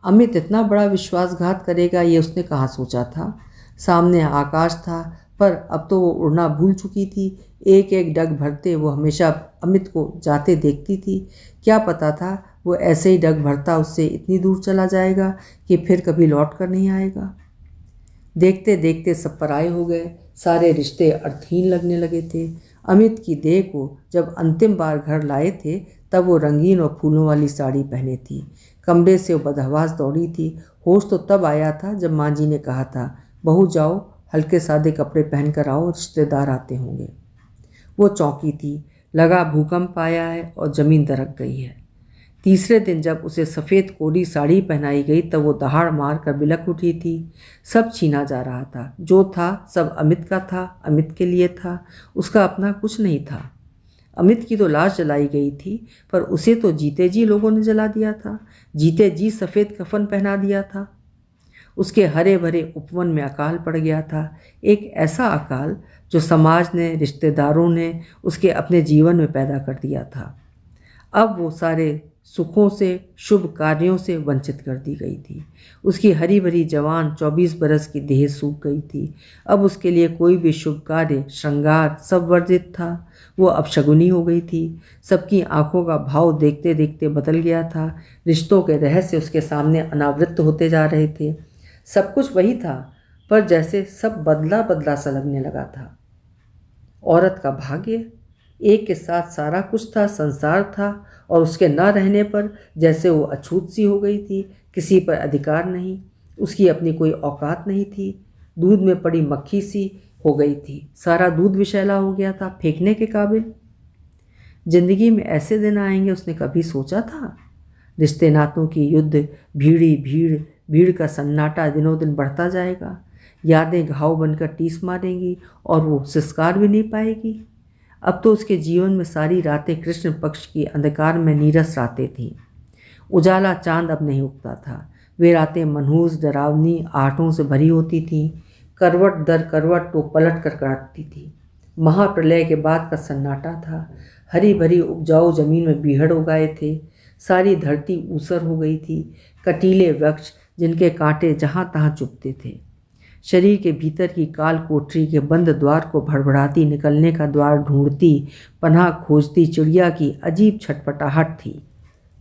अमित इतना बड़ा विश्वासघात करेगा ये उसने कहाँ सोचा था। सामने आकाश था पर अब तो वो उड़ना भूल चुकी थी। एक एक डग भरते वो हमेशा अमित को जाते देखती थी। क्या पता था वो ऐसे ही डग भरता उससे इतनी दूर चला जाएगा कि फिर कभी लौट कर नहीं आएगा। देखते देखते सब पराये हो गए। सारे रिश्ते अर्थहीन लगने लगे थे। अमित की देह को जब अंतिम बार घर लाए थे तब वो रंगीन और फूलों वाली साड़ी पहने थी। कमरे से वो बदहवास दौड़ी थी। होश तो तब आया था जब माँ जी ने कहा था, बहू जाओ, हल्के सादे कपड़े पहन कर आओ, रिश्तेदार आते होंगे। वो चौंकी थी। लगा भूकंप आया है और ज़मीन दरक गई है। तीसरे दिन जब उसे सफ़ेद कोरी साड़ी पहनाई गई तब वो दहाड़ मार कर बिलक उठी थी। सब छीना जा रहा था। जो था सब अमित का था, अमित के लिए था। उसका अपना कुछ नहीं था। अमित की तो लाश जलाई गई थी पर उसे तो जीते जी लोगों ने जला दिया था। जीते जी सफ़ेद कफन पहना दिया था। उसके हरे भरे उपवन में अकाल पड़ गया था। एक ऐसा अकाल जो समाज ने, रिश्तेदारों ने उसके अपने जीवन में पैदा कर दिया था। अब वो सारे सुखों से, शुभ कार्यों से वंचित कर दी गई थी। उसकी हरी भरी जवान 24 बरस की देह सूख गई थी। अब उसके लिए कोई भी शुभ कार्य, श्रृंगार सब वर्जित था। वो अपशगुनी हो गई थी। सबकी आंखों का भाव देखते देखते बदल गया था। रिश्तों के रहस्य उसके सामने अनावृत होते जा रहे थे। सब कुछ वही था पर जैसे सब बदला बदला सा लगने लगा था। औरत का भाग्य, एक के साथ सारा कुछ था, संसार था, और उसके न रहने पर जैसे वो अछूत सी हो गई थी। किसी पर अधिकार नहीं, उसकी अपनी कोई औकात नहीं थी। दूध में पड़ी मक्खी सी हो गई थी। सारा दूध विषैला हो गया था, फेंकने के काबिल। जिंदगी में ऐसे दिन आएंगे उसने कभी सोचा था? रिश्ते नातों की युद्ध, भीड़ी भीड़, भीड़ का सन्नाटा दिनों दिन बढ़ता जाएगा। यादें घाव बनकर टीस मारेंगी और वो सिस्कार भी नहीं पाएगी। अब तो उसके जीवन में सारी रातें कृष्ण पक्ष की अंधकार में नीरस रातें थीं। उजाला चांद अब नहीं उगता था। वे रातें मनहूस, डरावनी आहटों से भरी होती थीं। करवट दर करवट वो पलट कर काटती थी। महाप्रलय के बाद का सन्नाटा था। हरी भरी उपजाऊ जमीन में बीहड़ उगाए थे। सारी धरती ऊसर हो गई थी। कटीले वृक्ष जिनके कांटे जहाँ तहाँ चुभते थे। शरीर के भीतर की काल कोठरी के बंद द्वार को भड़बड़ाती, निकलने का द्वार ढूंढती, पनाह खोजती चिड़िया की अजीब छटपटाहट थी।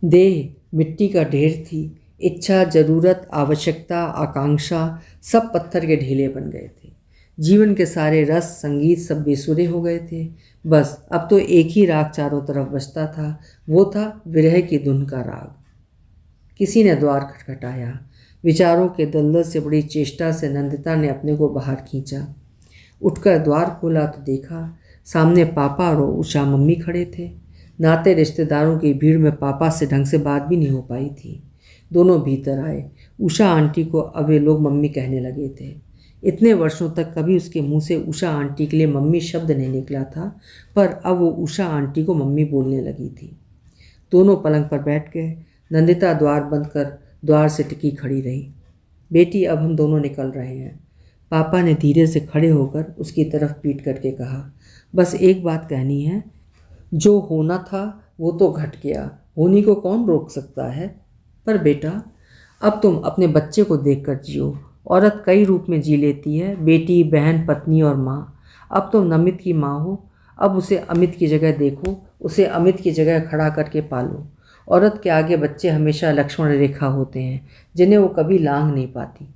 देह मिट्टी का ढेर थी। इच्छा, जरूरत, आवश्यकता, आकांक्षा सब पत्थर के ढेले बन गए थे। जीवन के सारे रस, संगीत सब बेसुरे हो गए थे। बस अब तो एक ही राग चारों तरफ बजता था। वो था विरह की धुन का राग। किसी ने द्वार खटखटाया। विचारों के दलदल से बड़ी चेष्टा से नंदिता ने अपने को बाहर खींचा। उठकर द्वार खोला तो देखा सामने पापा और उषा मम्मी खड़े थे। नाते रिश्तेदारों की भीड़ में पापा से ढंग से बात भी नहीं हो पाई थी। दोनों भीतर आए। उषा आंटी को अब वे लोग मम्मी कहने लगे थे। इतने वर्षों तक कभी उसके मुंह से उषा आंटी के लिए मम्मी शब्द नहीं निकला था, पर अब वो उषा आंटी को मम्मी बोलने लगी थी। दोनों पलंग पर बैठ गए। नंदिता द्वार बंद कर द्वार से टिकी खड़ी रही। बेटी, अब हम दोनों निकल रहे हैं। पापा ने धीरे से खड़े होकर उसकी तरफ पीट करके कहा, बस एक बात कहनी है। जो होना था वो तो घट गया, होने को कौन रोक सकता है। पर बेटा, अब तुम अपने बच्चे को देखकर जियो। औरत कई रूप में जी लेती है, बेटी, बहन, पत्नी और माँ। अब तुम नमित की माँ हो। अब उसे अमित की जगह देखो, उसे अमित की जगह खड़ा करके पालो। औरत के आगे बच्चे हमेशा लक्ष्मण रेखा होते हैं जिन्हें वो कभी लांघ नहीं पाती।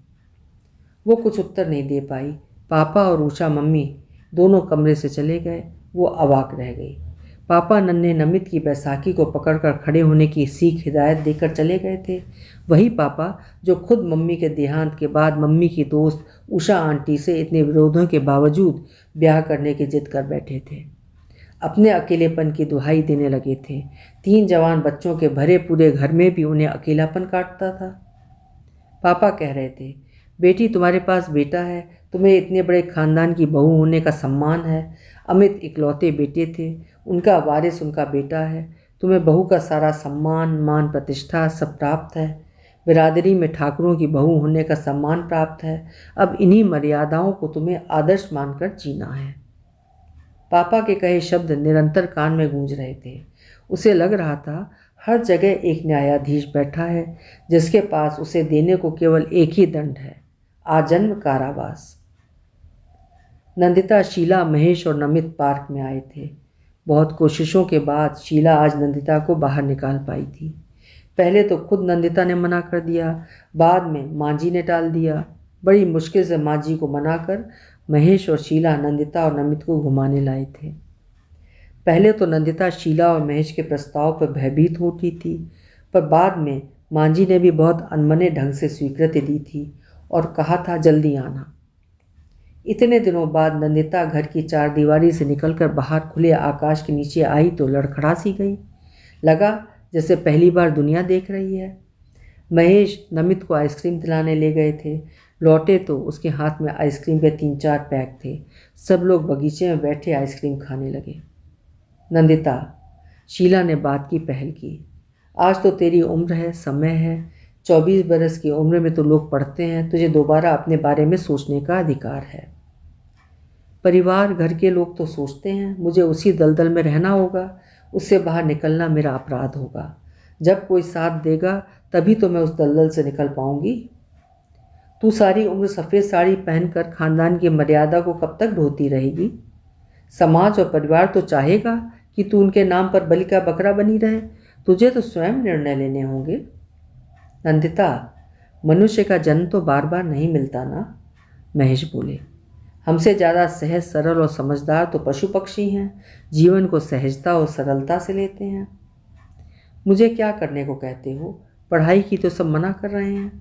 वो कुछ उत्तर नहीं दे पाई। पापा और उषा मम्मी दोनों कमरे से चले गए। वो अवाक रह गई। पापा नन्हे नमित की बैसाखी को पकड़कर खड़े होने की सीख हिदायत देकर चले गए थे। वही पापा जो खुद मम्मी के देहांत के बाद मम्मी की दोस्त उषा आंटी से इतने विरोधों के बावजूद ब्याह करने की जिद कर बैठे थे। अपने अकेलेपन की दुहाई देने लगे थे। 3 जवान बच्चों के भरे पूरे घर में भी उन्हें अकेलापन काटता था। पापा कह रहे थे, बेटी तुम्हारे पास बेटा है, तुम्हें इतने बड़े खानदान की बहू होने का सम्मान है। अमित इकलौते बेटे थे, उनका वारिस उनका बेटा है। तुम्हें बहू का सारा सम्मान मान प्रतिष्ठा सब प्राप्त है। बिरादरी में ठाकुरों की बहू होने का सम्मान प्राप्त है। अब इन्हीं मर्यादाओं को तुम्हें आदर्श मानकर जीना है। पापा के कहे शब्द निरंतर कान में गूंज रहे थे। उसे लग रहा था हर जगह एक न्यायाधीश बैठा है जिसके पास उसे देने को केवल एक ही दंड है, आजन्म कारावास। नंदिता, शीला, महेश और नमित पार्क में आए थे। बहुत कोशिशों के बाद शीला आज नंदिता को बाहर निकाल पाई थी। पहले तो खुद नंदिता ने मना कर दिया, बाद में मांझी ने टाल दिया। बड़ी मुश्किल से मांझी को मनाकर महेश और शीला नंदिता और नमित को घुमाने लाए थे। पहले तो नंदिता शीला और महेश के प्रस्ताव पर भयभीत हो उठी थी, पर बाद में मांझी ने भी बहुत अनमने ढंग से स्वीकृति दी थी और कहा था जल्दी आना। इतने दिनों बाद नंदिता घर की चारदीवारी से निकलकर बाहर खुले आकाश के नीचे आई तो लड़खड़ा सी गई। लगा जैसे पहली बार दुनिया देख रही है। महेश नमित को आइसक्रीम दिलाने ले गए थे। लौटे तो उसके हाथ में आइसक्रीम के 3-4 पैक थे। सब लोग बगीचे में बैठे आइसक्रीम खाने लगे। नंदिता, शीला ने बात की पहल की, आज तो तेरी उम्र है, समय है। 24 बरस की उम्र में तो लोग पढ़ते हैं, तुझे दोबारा अपने बारे में सोचने का अधिकार है। परिवार घर के लोग तो सोचते हैं, मुझे उसी दलदल में रहना होगा, उससे बाहर निकलना मेरा अपराध होगा। जब कोई साथ देगा तभी तो मैं उस दलदल से निकल पाऊंगी। तू सारी उम्र सफ़ेद साड़ी पहनकर खानदान की मर्यादा को कब तक ढोती रहेगी? समाज और परिवार तो चाहेगा कि तू उनके नाम पर बलि का बकरा बनी रहे। तुझे तो स्वयं निर्णय लेने होंगे। नंदिता, मनुष्य का जन्म तो बार बार नहीं मिलता ना। महेश बोले, हमसे ज़्यादा सहज सरल और समझदार तो पशु पक्षी हैं, जीवन को सहजता और सरलता से लेते हैं। मुझे क्या करने को कहते हो? पढ़ाई की तो सब मना कर रहे हैं।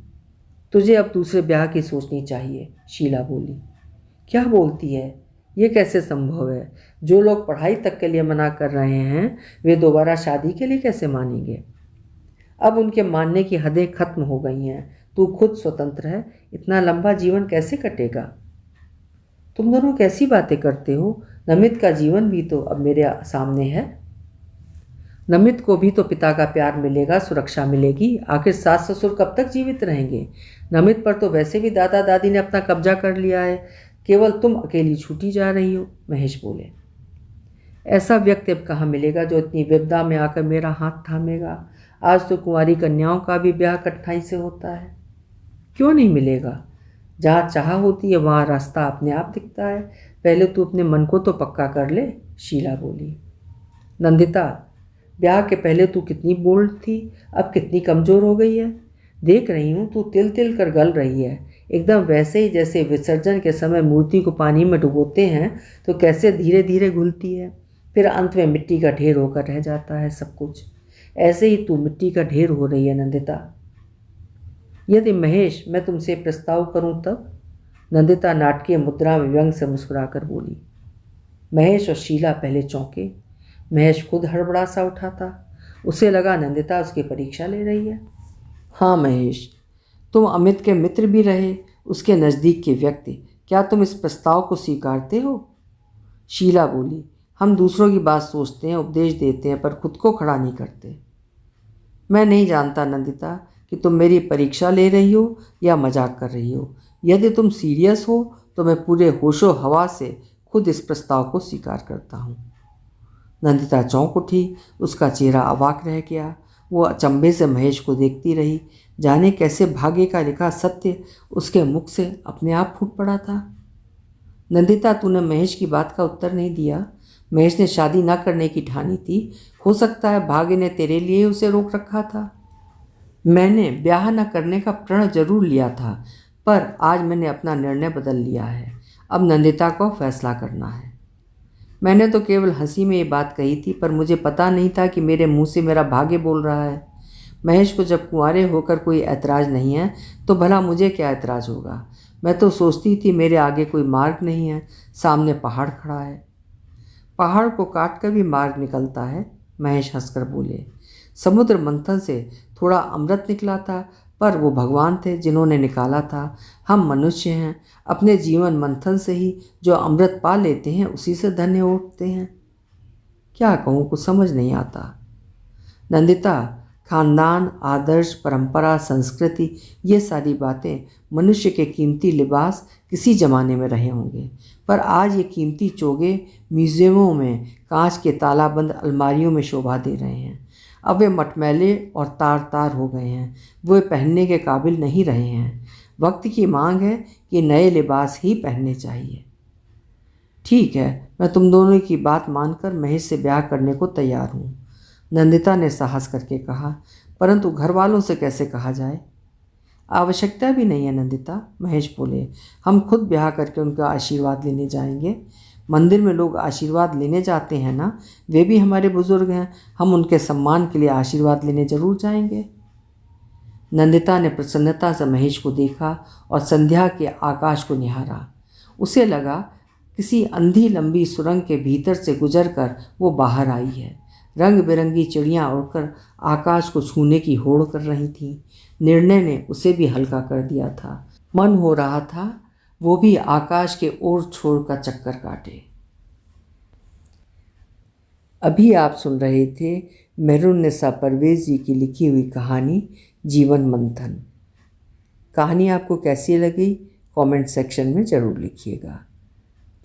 तुझे अब दूसरे ब्याह की सोचनी चाहिए, शीला बोली। क्या बोलती है? ये कैसे संभव है? जो लोग पढ़ाई तक के लिए मना कर रहे हैं वे दोबारा शादी के लिए कैसे मानेंगे? अब उनके मानने की हदें खत्म हो गई हैं। तू खुद स्वतंत्र है, इतना लंबा जीवन कैसे कटेगा? तुम दोनों कैसी बातें करते हो? नमित का जीवन भी तो अब मेरे सामने है। नमित को भी तो पिता का प्यार मिलेगा, सुरक्षा मिलेगी। आखिर सास ससुर कब तक जीवित रहेंगे? नमित पर तो वैसे भी दादा दादी ने अपना कब्जा कर लिया है, केवल तुम अकेली छूटी जा रही हो। महेश बोले, ऐसा व्यक्ति अब कहाँ मिलेगा जो इतनी विपदा में आकर मेरा हाथ थामेगा? आज तो कुंवारी कन्याओं का भी ब्याह कठिनाई से होता है। क्यों नहीं मिलेगा? जहाँ चाह होती है वहाँ रास्ता अपने आप दिखता है। पहले तू अपने मन को तो पक्का कर ले, शीला बोली। नंदिता, ब्याह के पहले तू कितनी बोल्ड थी, अब कितनी कमज़ोर हो गई है। देख रही हूँ तू तिल तिल कर गल रही है, एकदम वैसे ही जैसे विसर्जन के समय मूर्ति को पानी में डुबोते हैं तो कैसे धीरे धीरे घुलती है, फिर अंत में मिट्टी का ढेर होकर रह जाता है सब कुछ। ऐसे ही तू मिट्टी का ढेर हो रही है नंदिता। यदि महेश मैं तुमसे प्रस्ताव करूं तब? नंदिता नाटकीय मुद्रा में व्यंग से मुस्कुराकर बोली। महेश और शीला पहले चौंके। महेश खुद हड़बड़ा सा उठा था। उसे लगा नंदिता उसकी परीक्षा ले रही है। हाँ महेश, तुम अमित के मित्र भी रहे, उसके नज़दीक के व्यक्ति, क्या तुम इस प्रस्ताव को स्वीकारते हो? शीला बोली, हम दूसरों की बात सोचते हैं, उपदेश देते हैं, पर खुद को खड़ा नहीं करते। मैं नहीं जानता नंदिता कि तुम मेरी परीक्षा ले रही हो या मजाक कर रही हो। यदि तुम सीरियस हो तो मैं पूरे होशो हवा से खुद इस प्रस्ताव को स्वीकार करता हूँ। नंदिता चौंक उठी। उसका चेहरा अवाक रह गया। वो अचंभे से महेश को देखती रही, जाने कैसे भाग्य का लिखा सत्य उसके मुख से अपने आप फूट पड़ा था। नंदिता, तूने महेश की बात का उत्तर नहीं दिया। महेश ने शादी न करने की ठानी थी। हो सकता है भाग्य ने तेरे लिए उसे रोक रखा था। मैंने ब्याह न करने का प्रण जरूर लिया था, पर आज मैंने अपना निर्णय बदल लिया है। अब नंदिता को फैसला करना है। मैंने तो केवल हंसी में ये बात कही थी, पर मुझे पता नहीं था कि मेरे मुंह से मेरा भाग्य बोल रहा है। महेश को जब कुंवारे होकर कोई ऐतराज़ नहीं है तो भला मुझे क्या ऐतराज़ होगा। मैं तो सोचती थी मेरे आगे कोई मार्ग नहीं है, सामने पहाड़ खड़ा है। पहाड़ को काट कर भी मार्ग निकलता है, महेश हंसकर बोले। समुद्र मंथन से थोड़ा अमृत निकला था, पर वो भगवान थे जिन्होंने निकाला था। हम मनुष्य हैं, अपने जीवन मंथन से ही जो अमृत पा लेते हैं उसी से धन्य उठते हैं। क्या कहूँ, कुछ समझ नहीं आता। नंदिता, खानदान, आदर्श, परंपरा, संस्कृति, ये सारी बातें मनुष्य के कीमती लिबास किसी ज़माने में रहे होंगे, पर आज ये कीमती चोगे म्यूज़ियमों में कांच के तालाबंद अलमारियों में शोभा दे रहे हैं। अब वे मटमैले और तार तार हो गए हैं, वे पहनने के काबिल नहीं रहे हैं। वक्त की मांग है कि नए लिबास ही पहनने चाहिए। ठीक है, मैं तुम दोनों की बात मानकर महेश से ब्याह करने को तैयार हूँ, नंदिता ने साहस करके कहा। परंतु घर वालों से कैसे कहा जाए? आवश्यकता भी नहीं है नंदिता, महेश बोले। हम खुद ब्याह करके उनका आशीर्वाद लेने जाएंगे। मंदिर में लोग आशीर्वाद लेने जाते हैं ना, वे भी हमारे बुजुर्ग हैं, हम उनके सम्मान के लिए आशीर्वाद लेने जरूर जाएंगे। नंदिता ने प्रसन्नता से महेश को देखा और संध्या के आकाश को निहारा। उसे लगा किसी अंधी लंबी सुरंग के भीतर से गुजरकर वो बाहर आई है। रंग बिरंगी चिड़ियाँ उड़कर आकाश को छूने की होड़ कर रही थीं। निर्णय ने उसे भी हल्का कर दिया था। मन हो रहा था वो भी आकाश के ओर छोर का चक्कर काटे। अभी आप सुन रहे थे मेहरुन्निसा परवेज़ जी की लिखी हुई कहानी जीवन मंथन। कहानी आपको कैसी लगी कमेंट सेक्शन में ज़रूर लिखिएगा।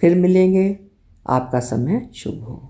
फिर मिलेंगे। आपका समय शुभ हो।